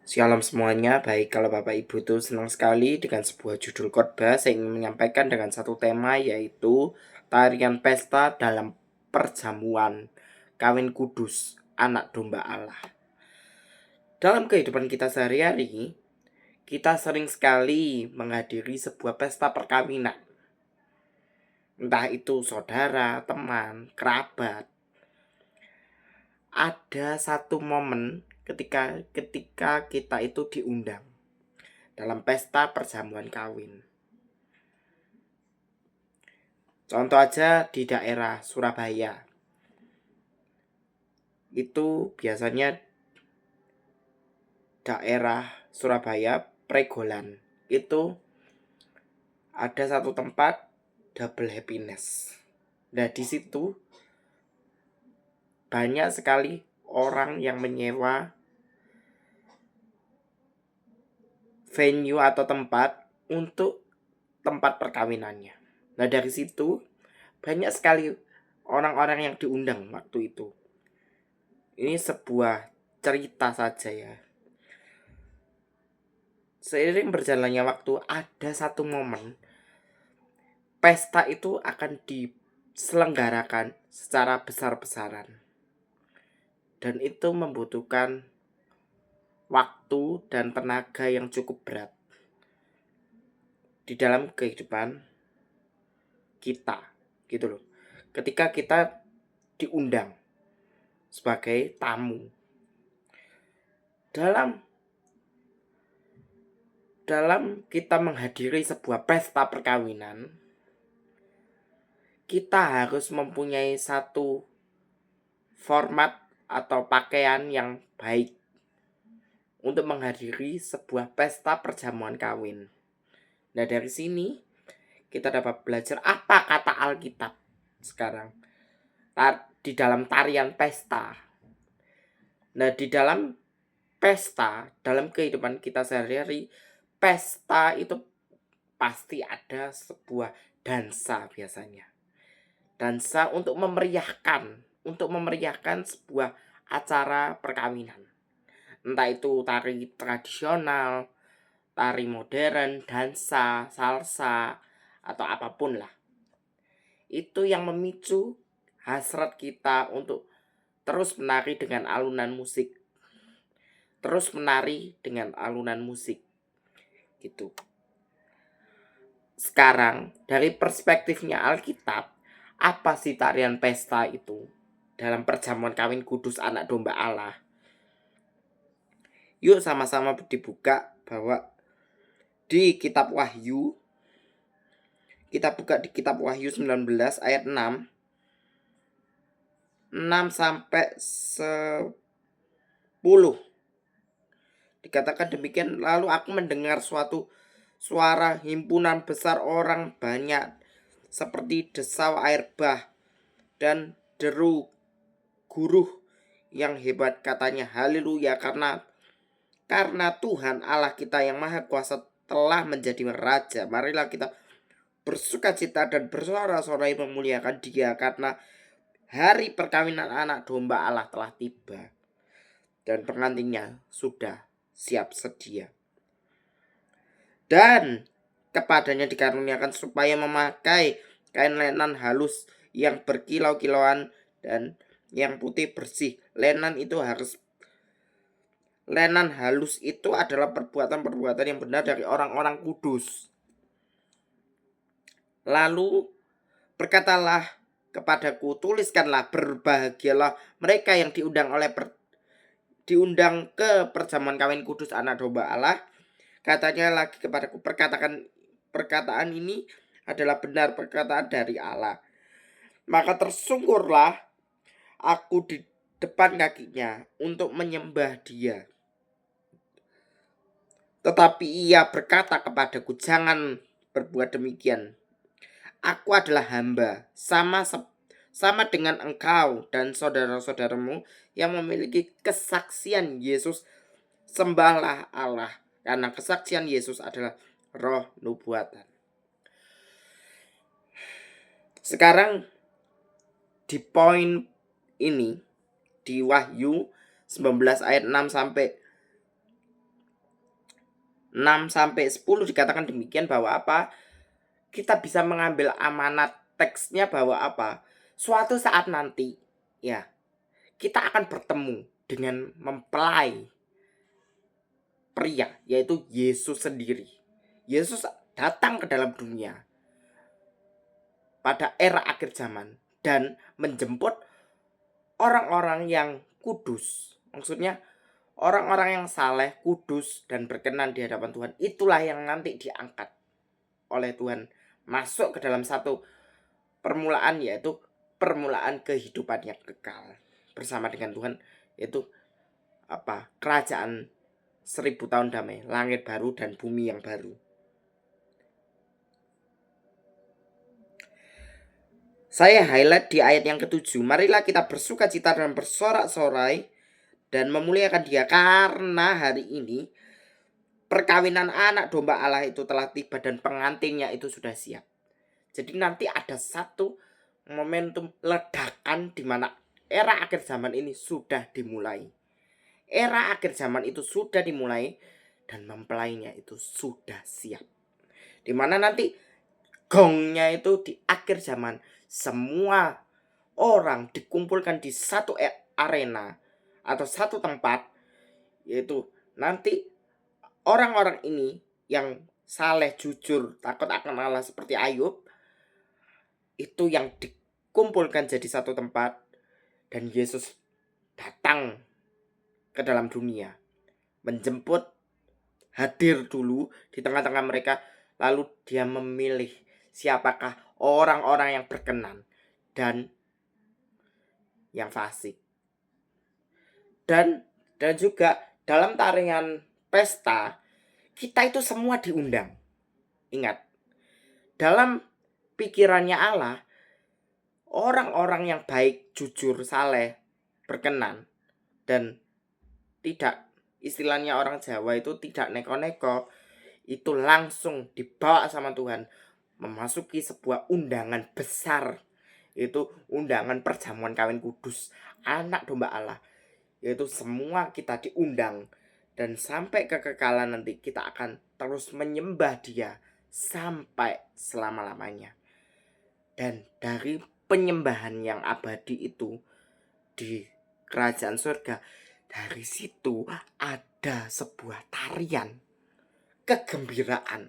Shalom semuanya, baik kalau Bapak Ibu tuh senang sekali dengan sebuah judul khotbah. Saya ingin menyampaikan dengan satu tema, yaitu tarian pesta dalam perjamuan kawin kudus anak domba Allah. Dalam kehidupan kita sehari-hari, kita sering sekali menghadiri sebuah pesta perkawinan. Entah itu saudara, teman, kerabat. Ada satu momen ketika kita itu diundang dalam pesta perjamuan kawin. Contoh aja di daerah Surabaya. Itu biasanya daerah Surabaya, Pregolan. Itu ada satu tempat double happiness. Nah, di situ banyak sekali orang yang menyewa venue atau tempat untuk tempat perkawinannya. Nah, dari situ banyak sekali orang-orang yang diundang waktu itu. Ini sebuah cerita saja ya. Seiring berjalannya waktu, ada satu momen pesta itu akan diselenggarakan secara besar-besaran. Dan itu membutuhkan waktu dan tenaga yang cukup berat di dalam kehidupan kita, gitu loh. Ketika kita diundang sebagai tamu dalam kita menghadiri sebuah pesta perkawinan, kita harus mempunyai satu format atau pakaian yang baik untuk menghadiri sebuah pesta perjamuan kawin. Nah, dari sini kita dapat belajar apa kata Alkitab sekarang di dalam tarian pesta. Nah, di dalam pesta, dalam kehidupan kita sehari-hari, pesta itu pasti ada sebuah dansa biasanya. Dansa untuk memeriahkan sebuah acara perkawinan. Entah itu tari tradisional, tari modern, dansa, salsa, atau apapun lah. Itu yang memicu hasrat kita untuk terus menari dengan alunan musik. Gitu. Sekarang, dari perspektifnya Alkitab, apa sih tarian pesta itu dalam perjamuan kawin kudus anak domba Allah? Yuk sama-sama dibuka bahwa di kitab Wahyu, kita buka di kitab Wahyu 19 ayat 6 sampai 10. Dikatakan demikian, lalu aku mendengar suatu suara himpunan besar orang banyak seperti desau air bah dan deru guruh yang hebat, katanya haleluya, karena Tuhan Allah kita yang maha kuasa telah menjadi raja. Marilah kita bersukacita dan bersorak-sorai memuliakan Dia, karena hari perkawinan anak domba Allah telah tiba dan pengantinnya sudah siap sedia. Dan kepadanya dikaruniakan supaya memakai kain lenan halus yang berkilau-kilauan dan yang putih bersih. Lenan halus itu adalah perbuatan-perbuatan yang benar dari orang-orang kudus. Lalu berkatalah kepadaku, tuliskanlah, berbahagialah mereka yang diundang ke perjamuan kawin kudus anak domba Allah. Katanya lagi kepadaku, perkataan ini adalah benar, perkataan dari Allah. Maka tersungkurlah aku di depan kakinya untuk menyembah Dia. Tetapi ia berkata kepadaku, jangan berbuat demikian. Aku adalah hamba, sama dengan engkau dan saudara-saudaramu yang memiliki kesaksian Yesus. Sembahlah Allah, karena kesaksian Yesus adalah roh nubuatan. Sekarang di poin ini, di Wahyu 19 ayat 6 sampai 6-10 dikatakan demikian bahwa apa? Kita bisa mengambil amanat teksnya bahwa apa? Suatu saat nanti ya, kita akan bertemu dengan mempelai pria, yaitu Yesus sendiri. Yesus datang ke dalam dunia pada era akhir zaman dan menjemput orang-orang yang kudus. Maksudnya orang-orang yang saleh, kudus, dan berkenan di hadapan Tuhan. Itulah yang nanti diangkat oleh Tuhan masuk ke dalam satu permulaan, yaitu permulaan kehidupan yang kekal bersama dengan Tuhan, yaitu apa? Kerajaan 1000 tahun damai, langit baru dan bumi yang baru. Saya highlight di ayat yang ke-7. Marilah kita bersuka cita dan bersorak-sorai dan memuliakan Dia, karena hari ini perkawinan anak domba Allah itu telah tiba dan pengantinnya itu sudah siap. Jadi nanti ada satu momentum ledakan di mana era akhir zaman ini sudah dimulai. Era akhir zaman itu sudah dimulai dan mempelainya itu sudah siap. Di mana nanti gongnya itu di akhir zaman, semua orang dikumpulkan di satu arena atau satu tempat, yaitu nanti orang-orang ini yang saleh, jujur, takut akan Allah seperti Ayub, itu yang dikumpulkan jadi satu tempat dan Yesus datang ke dalam dunia, menjemput, hadir dulu di tengah-tengah mereka, lalu Dia memilih siapakah orang-orang yang berkenan dan yang fasik. Dan juga dalam tarian pesta, kita itu semua diundang. Ingat, dalam pikirannya Allah, orang-orang yang baik, jujur, saleh, berkenan, dan tidak, istilahnya orang Jawa itu tidak neko-neko, itu langsung dibawa sama Tuhan memasuki sebuah undangan besar, yaitu undangan perjamuan kawin kudus anak domba Allah, yaitu semua kita diundang, dan sampai kekekalan nanti kita akan terus menyembah Dia sampai selama-lamanya. Dan dari penyembahan yang abadi itu di kerajaan surga, dari situ ada sebuah tarian kegembiraan,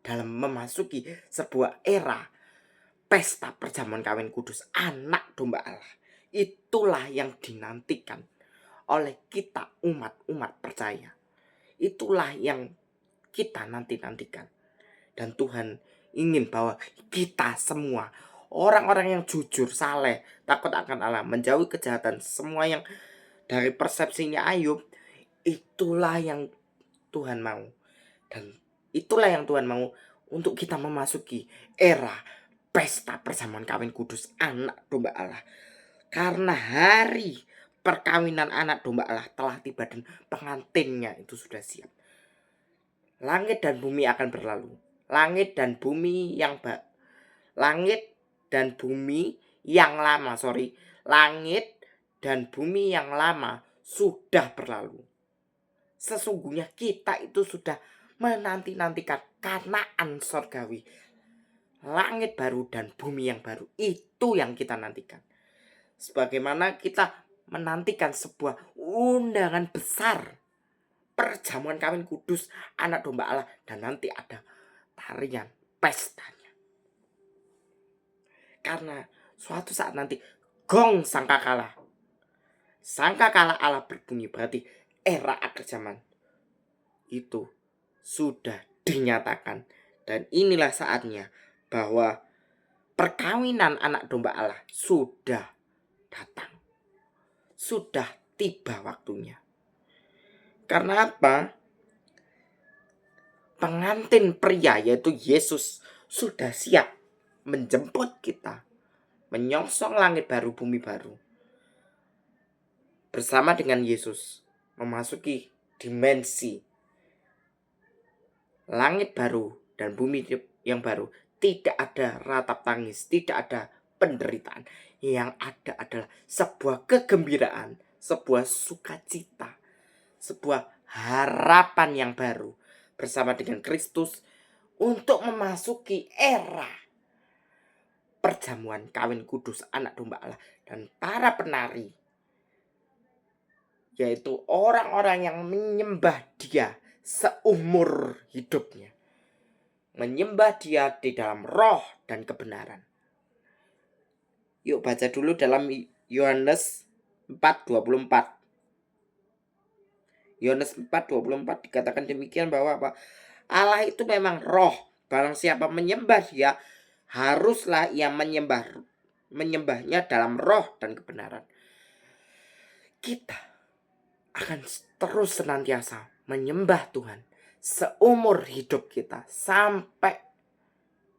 dalam memasuki sebuah era pesta perjamuan kawin kudus anak domba Allah. Itulah yang dinantikan oleh kita umat-umat percaya. Itulah yang kita nantikan. Dan Tuhan ingin bahwa kita semua, orang-orang yang jujur, saleh, takut akan Allah, menjauhi kejahatan, semua yang dari persepsinya Ayub, itulah yang Tuhan mau. Dan itulah yang Tuhan mau untuk kita memasuki era pesta perjamuan kawin kudus anak domba Allah. Karena hari perkawinan anak domba Allah telah tiba dan pengantinnya itu sudah siap. Langit dan bumi akan berlalu. Langit dan bumi yang lama sudah berlalu. Sesungguhnya kita itu sudah menanti-nantikan Kanaan sorgawi, langit baru dan bumi yang baru. Itu yang kita nantikan. Sebagaimana kita menantikan sebuah undangan besar perjamuan kawin kudus anak domba Allah, dan nanti ada tarian pestanya. Karena suatu saat nanti gong sangkakala Allah berbunyi, berarti era akhir zaman itu sudah dinyatakan. Dan inilah saatnya bahwa perkawinan anak domba Allah sudah datang. Sudah tiba waktunya. Karena apa? Pengantin pria, yaitu Yesus, sudah siap menjemput kita, menyongsong langit baru, bumi baru. Bersama dengan Yesus memasuki dimensi langit baru dan bumi yang baru. Tidak ada ratap tangis, tidak ada penderitaan. Yang ada adalah sebuah kegembiraan, sebuah sukacita, sebuah harapan yang baru bersama dengan Kristus untuk memasuki era perjamuan kawin kudus anak domba Allah. Dan para penari, yaitu orang-orang yang menyembah Dia seumur hidupnya, menyembah Dia di dalam roh dan kebenaran. Yuk baca dulu dalam Yohanes 4:24. Yohanes 4:24 dikatakan demikian bahwa apa? Allah itu memang roh. Barang siapa menyembah Dia, haruslah ia menyembahnya dalam roh dan kebenaran. Kita akan terus senantiasa menyembah Tuhan seumur hidup kita sampai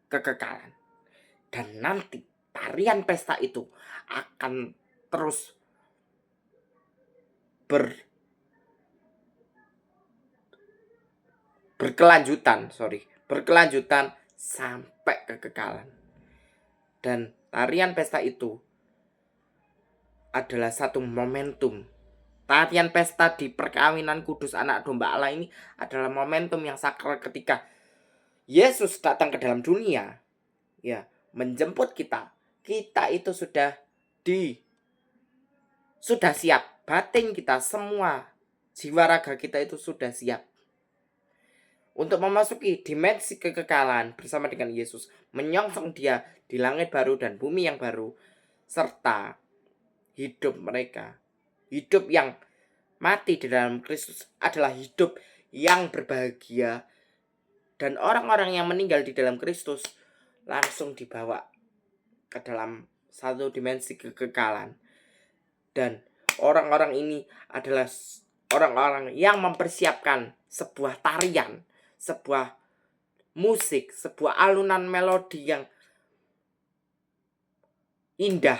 kekekalan. Dan nanti tarian pesta itu akan terus berkelanjutan sampai kekekalan. Dan tarian pesta itu adalah satu momentum. Tarian pesta di perkawinan kudus anak domba Allah ini adalah momentum yang sakral ketika Yesus datang ke dalam dunia, ya, menjemput kita. Kita itu sudah siap. Batin kita, semua jiwa raga kita itu sudah siap untuk memasuki dimensi kekekalan bersama dengan Yesus, menyongsong Dia di langit baru dan bumi yang baru, serta hidup mereka, hidup yang mati di dalam Kristus adalah hidup yang berbahagia. Dan orang-orang yang meninggal di dalam Kristus langsung dibawa ke dalam satu dimensi kekekalan. Dan orang-orang ini adalah orang-orang yang mempersiapkan sebuah tarian, sebuah musik, sebuah alunan melodi yang indah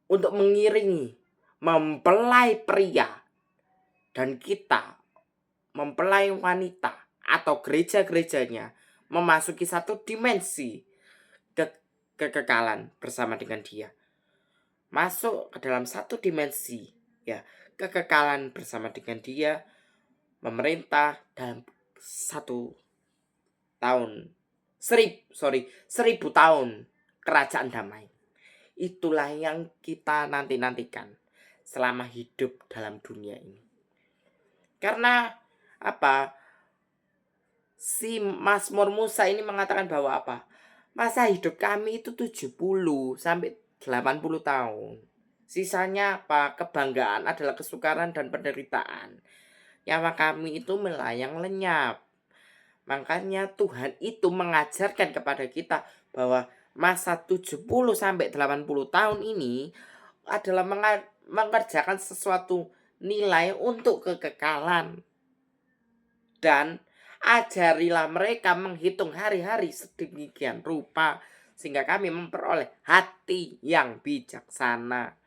untuk mengiringi, mempelai pria, dan kita mempelai wanita atau gereja-gerejanya memasuki satu dimensi kekekalan bersama dengan Dia. Masuk ke dalam satu dimensi, ya, kekekalan bersama dengan Dia, memerintah dalam 1000 tahun kerajaan damai. Itulah yang kita nantikan selama hidup dalam dunia ini. Karena apa? Si Mazmur Musa ini mengatakan bahwa apa? Masa hidup kami itu 70 sampai 80 tahun. Sisanya apa? Kebanggaan adalah kesukaran dan penderitaan. Nyawa kami itu melayang lenyap. Makanya Tuhan itu mengajarkan kepada kita bahwa masa 70 sampai 80 tahun ini adalah mengerjakan sesuatu nilai untuk kekekalan. Dan ajarilah mereka menghitung hari-hari sedemikian rupa sehingga kami memperoleh hati yang bijaksana.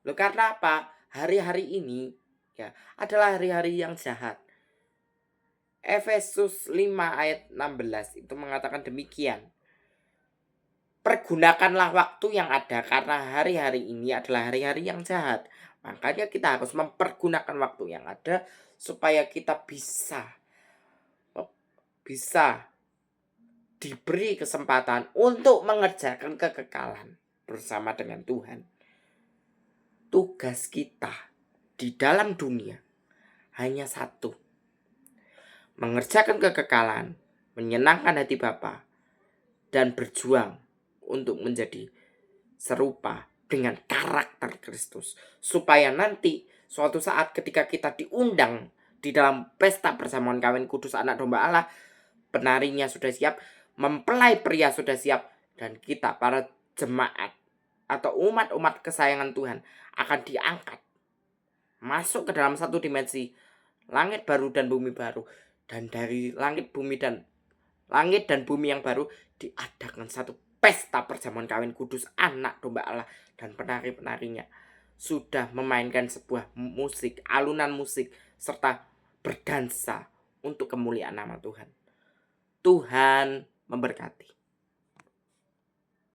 Loh, karena apa? Hari-hari ini, ya, adalah hari-hari yang jahat. Efesus 5 ayat 16 itu mengatakan demikian. Pergunakanlah waktu yang ada karena hari-hari ini adalah hari-hari yang jahat. Makanya kita harus mempergunakan waktu yang ada supaya kita bisa diberi kesempatan untuk mengerjakan kekekalan bersama dengan Tuhan. Tugas kita di dalam dunia hanya satu: mengerjakan kekekalan, menyenangkan hati Bapa, dan berjuang untuk menjadi serupa dengan karakter Kristus. Supaya nanti suatu saat ketika kita diundang di dalam pesta perjamuan kawin kudus anak domba Allah, penarinya sudah siap, mempelai pria sudah siap, dan kita para jemaat atau umat-umat kesayangan Tuhan akan diangkat masuk ke dalam satu dimensi langit baru dan bumi baru. Dan dari langit dan bumi yang baru diadakan satu pesta perjamuan kawin kudus anak domba Allah. Dan penari-penarinya sudah memainkan sebuah musik, alunan musik, serta berdansa untuk kemuliaan nama Tuhan. Tuhan memberkati.